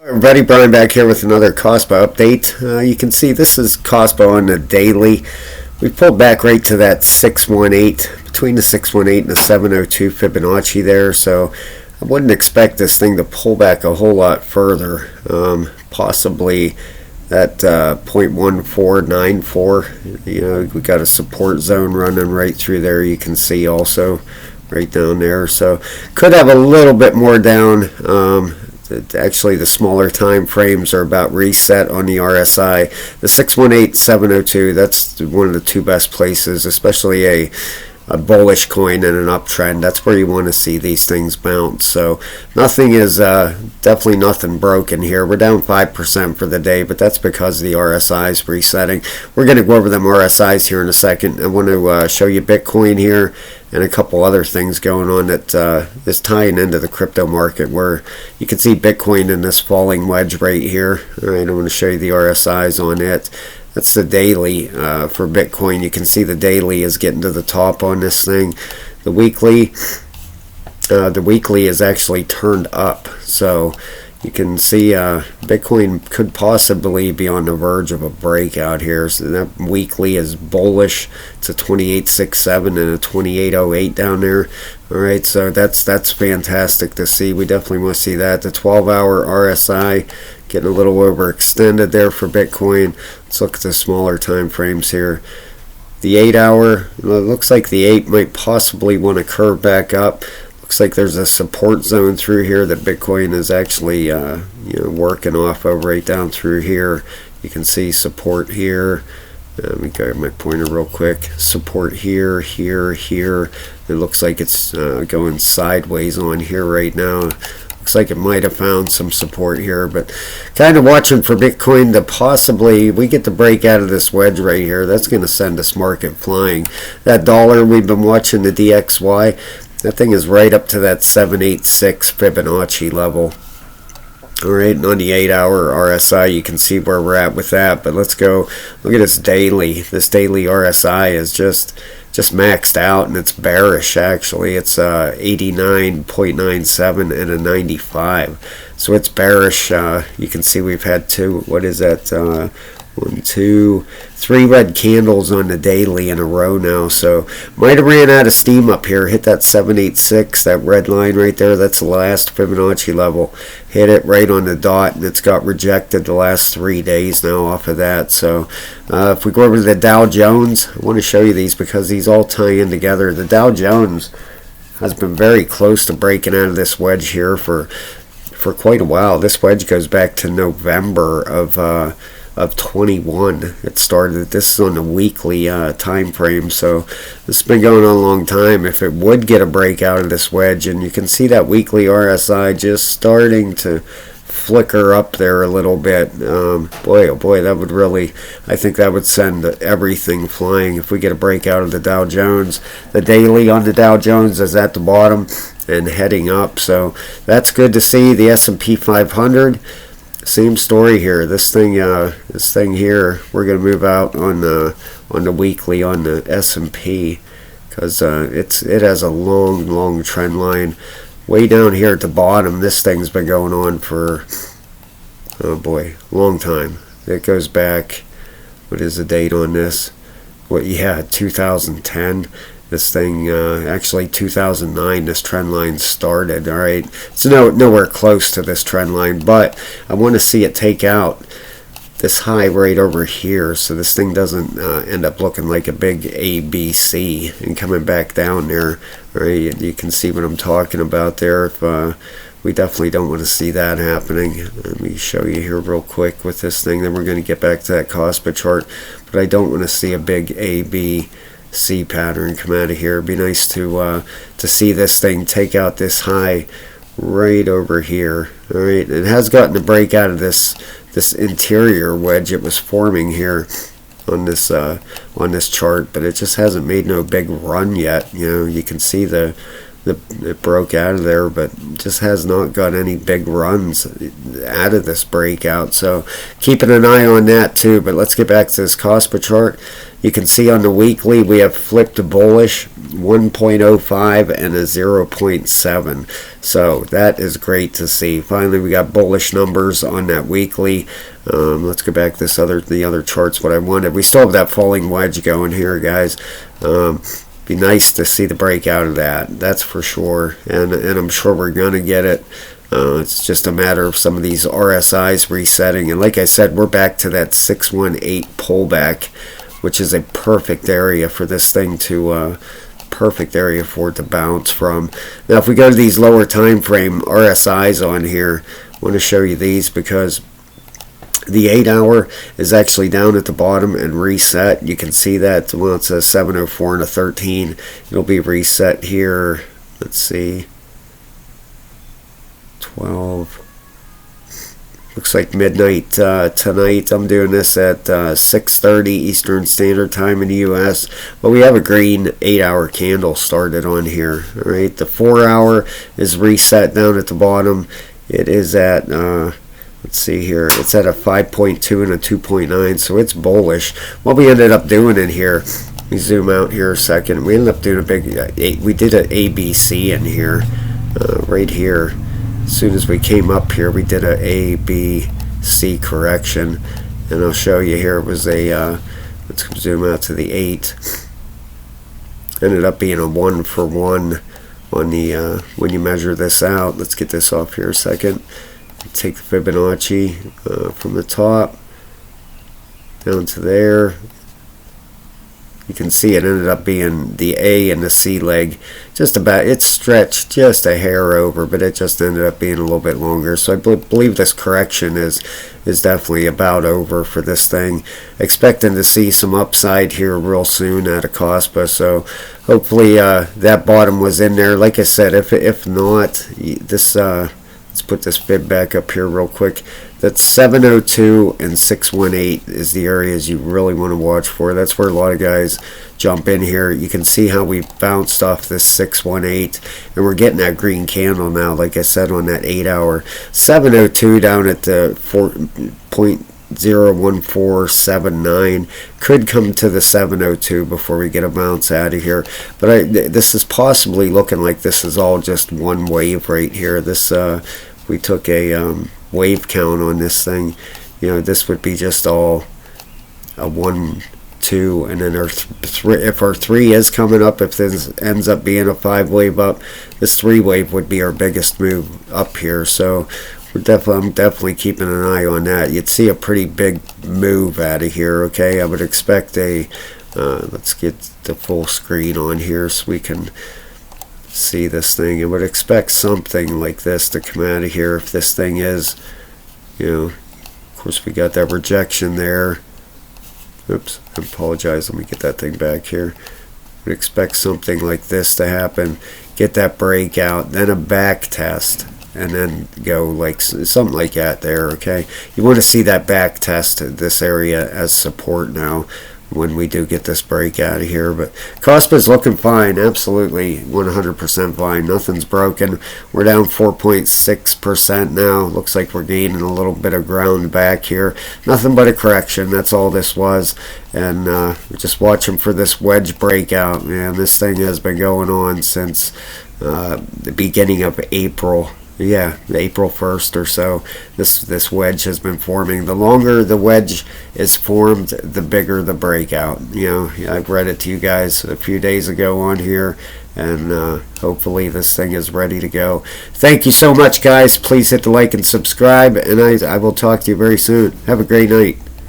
Everybody, Brian back here with another Kaspa update. You can see this is Kaspa on the daily. We pulled back right to that 618, between the 618 and the 702 Fibonacci there, so I wouldn't expect this thing to pull back a whole lot further. Possibly that 0.1494, we got a support zone running right through there, you can see also right down there, so could have a little bit more down. Actually, the smaller time frames are about reset on the RSI. The 618, 702, that's one of the two best places, especially a bullish coin and an uptrend. That's where you want to see these things bounce. So nothing is definitely nothing broken here. We're down 5% for the day, but that's because the RSI is resetting. We're going to go over them RSIs here in a second. I want to show you Bitcoin here and a couple other things going on that is tying into the crypto market, where you can see Bitcoin in this falling wedge right here. All right, I want to show you the RSIs on it. That's the daily for Bitcoin. You can see the daily is getting to the top on this thing. The weekly is actually turned up, so you can see Bitcoin could possibly be on the verge of a breakout here. So that weekly is bullish. It's a 28.67 and a 28.08 down there. All right, so that's fantastic to see. We definitely want to see that. The 12-hour RSI getting a little overextended there for Bitcoin. Let's look at the smaller time frames here. The 8-hour, it looks like the 8 might possibly want to curve back up. Looks like there's a support zone through here that Bitcoin is actually working off of right down through here. You can see support here. Let me grab my pointer real quick. Support here, here, here. It looks like it's going sideways on here right now. Looks like it might have found some support here, but kind of watching for Bitcoin to possibly, we get to break out of this wedge right here. That's going to send this market flying. That dollar we've been watching, the DXY, that thing is right up to that 786 Fibonacci level. Alright, and on the 8-hour RSI, you can see where we're at with that. But let's go look at this daily. This daily RSI is just maxed out, and it's bearish actually. It's 89.97 and a 95. So it's bearish. You can see we've had two, what is that? 1, 2, 3 red candles on the daily in a row now, so might have ran out of steam up here. Hit that 786, that red line right there. That's the last Fibonacci level. Hit it right on the dot, and it's got rejected the last 3 days now off of that. So if we go over to the Dow Jones, I want to show you these because these all tie in together. The Dow Jones has been very close to breaking out of this wedge here for quite a while. This wedge goes back to November of 21. It started. This is on the weekly time frame, so this has been going on a long time. If it would get a break out of this wedge, and you can see that weekly RSI just starting to flicker up there a little bit. Boy, oh boy, that would really, I think that would send everything flying if we get a breakout of the Dow Jones. The daily on the Dow Jones is at the bottom and heading up, so that's good to see. The S&P 500, same story here. This thing here, we're going to move out on the weekly on the S&P because it has a long trend line way down here at the bottom. This thing's been going on for, oh boy, long time. It goes back, what is the date on this? Well, yeah, 2010. This thing, actually 2009, this trend line started. All right, it's nowhere close to this trend line, but I want to see it take out this high right over here, so this thing doesn't end up looking like a big ABC and coming back down there. All right, you can see what I'm talking about there. If we definitely don't want to see that happening. Let me show you here real quick with this thing. Then we're going to get back to that Kaspa chart, but I don't want to see a big ABC pattern come out of here. It'd be nice to see this thing take out this high right over here. All right, it has gotten a break out of this interior wedge it was forming here on this chart, but it just hasn't made no big run yet. You can see the it broke out of there, but just has not got any big runs out of this breakout. So keeping an eye on that too. But let's get back to this Kaspa chart. You can see on the weekly we have flipped to bullish, 1.05 and a 0.7. So that is great to see. Finally, we got bullish numbers on that weekly. Let's go back to the other charts. What I wanted, we still have that falling wedge going here, guys. Be nice to see the breakout of that. That's for sure, and I'm sure we're gonna get it. It's just a matter of some of these RSIs resetting. And like I said, we're back to that 618 pullback, which is a perfect area for this thing to perfect area for it to bounce from. Now if we go to these lower time frame RSIs on here, I want to show you these because the 8-hour is actually down at the bottom and reset. You can see that. Well, it's a 704 and a 13. It'll be reset here. Let's see, 12. Looks like midnight tonight. I'm doing this at 6:30 Eastern Standard Time in the U.S. But we have a green 8-hour candle started on here. All right, the 4-hour is reset down at the bottom. It is at let's see here. It's at a 5.2 and a 2.9, so it's bullish. What we ended up doing in here, we zoom out here a second. We ended up doing a big. We did an ABC in here, right here. As soon as we came up here, we did a A, B, C correction, and I'll show you here. It was a let's zoom out to the 8. Ended up being a 1 for 1 on the when you measure this out. Let's get this off here a second. Take the Fibonacci from the top down to there. You can see it ended up being the A and the C leg. Just about, it stretched just a hair over, but it just ended up being a little bit longer. So I believe this correction is definitely about over for this thing. Expecting to see some upside here real soon out of Kaspa. So hopefully that bottom was in there. Like I said, if not, this let's put this fib back up here real quick. That's 702 and 618 is the areas you really want to watch for. That's where a lot of guys jump in here. You can see how we bounced off this 618, and we're getting that green candle now, like I said, on that 8-hour. 702 down at the 4.01479 could come to the 702 before we get a bounce out of here. But this is possibly looking like this is all just one wave right here. This we took a wave count on this thing. You know, this would be just all a 1, 2, and then our if our 3 is coming up, if this ends up being a 5 wave up, this 3 wave would be our biggest move up here. So I'm definitely keeping an eye on that. You'd see a pretty big move out of here. Okay, I would expect a let's get the full screen on here so we can see this thing. I would expect something like this to come out of here if this thing is, you know, of course we got that rejection there. Oops, I apologize. Let me get that thing back here. Would expect something like this to happen, get that breakout, then a back test, and then go like something like that there. Okay, you want to see that back test this area as support now when we do get this break out of here. But Kaspa's looking fine, absolutely 100% fine. Nothing's broken. We're down 4.6% now. Looks like we're gaining a little bit of ground back here. Nothing but a correction. That's all this was. And we're just watching for this wedge breakout. Man, this thing has been going on since the beginning of April. Yeah, April 1st or so. This wedge has been forming. The longer the wedge is formed, the bigger the breakout. You know, I've read it to you guys a few days ago on here, and hopefully this thing is ready to go. Thank you so much, guys. Please hit the like and subscribe, and I will talk to you very soon. Have a great night.